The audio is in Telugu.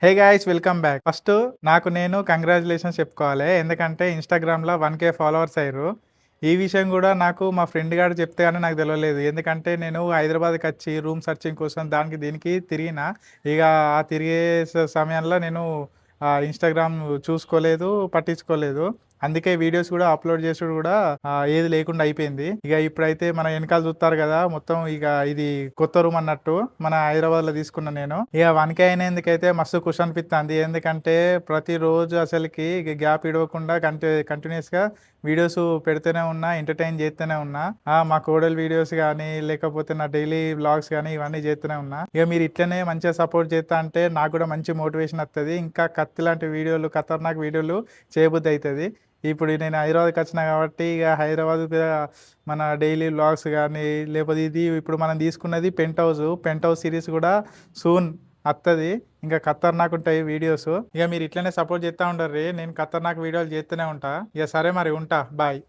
Hey guys welcome back. First నాకు నేను కంగ్రాచులేషన్స్ చెప్పుకోవాలి. ఎందుకంటే ఇన్‌స్టాగ్రామ్‌లో 1,000 ఫాలోవర్స్ అయ్యారు. ఈ విషయం కూడా నాకు మా ఫ్రెండ్ గాడు చెప్తే గాని నాకు తెలవలేదు. ఎందుకంటే నేను హైదరాబాద్‌కొచ్చి రూమ్ సెర్చింగ్ కోసం దానికి దీనికి తిరిగిన. ఇక ఆ తిరిగే సమయంలో నేను ఇన్‌స్టాగ్రామ్ చూసుకోలేదు, పట్టించుకోలేదు. అందుకే వీడియోస్ కూడా అప్‌లోడ్ చేసుడు కూడా ఏది లేకుండా అయిపోయింది. ఇక ఇప్పుడైతే మన వెనకాల చూస్తారు కదా మొత్తం ఇక ఇది కొత్త రూమ్ అన్నట్టు మన హైదరాబాద్‌లో తీసుకున్నా నేను. ఇక 1K అయినందుకైతే మస్తు ఖుషి అనిపిత్తంది. ఎందుకంటే ప్రతిరోజు అసలుకి గ్యాప్ ఇడవకుండా కంటిన్యూయస్‌గా వీడియోస్ పెడుతూనే ఉన్నా, ఎంటర్‌టైన్ చేస్తూనే ఉన్నా. మా కోడలు వీడియోస్ గానీ, లేకపోతే నా డైలీ వ్లాగ్స్ గానీ ఇవన్నీ చేస్తూనే ఉన్నా. ఇక మీరు ఇట్లనే మంచిగా సపోర్ట్ చేస్తా అంటే నాకు కూడా మంచి మోటివేషన్ వస్తది. ఇంకా కత్తి లాంటి వీడియోలు, ఖతర్నాక్ వీడియోలు చేయబుద్ధి అయితది. ఇప్పుడు నేను హైదరాబాద్‌కి వచ్చినా కాబట్టి ఇక హైదరాబాద్ మన డైలీ వ్లాగ్స్ గానీ, లేకపోతే ఇది ఇప్పుడు మనం తీసుకున్నది పెంట్ హౌస్ సిరీస్ కూడా సూన్ అత్తది. ఇంకా ఖతర్నాక్ ఉంటాయి వీడియోస్. ఇక మీరు ఇట్లనే సపోర్ట్ చేస్తా ఉండండి. నేను ఖతర్నాక్ వీడియోలు చేస్తూనే ఉంటా. ఇక సరే మరి ఉంటా. బాయ్.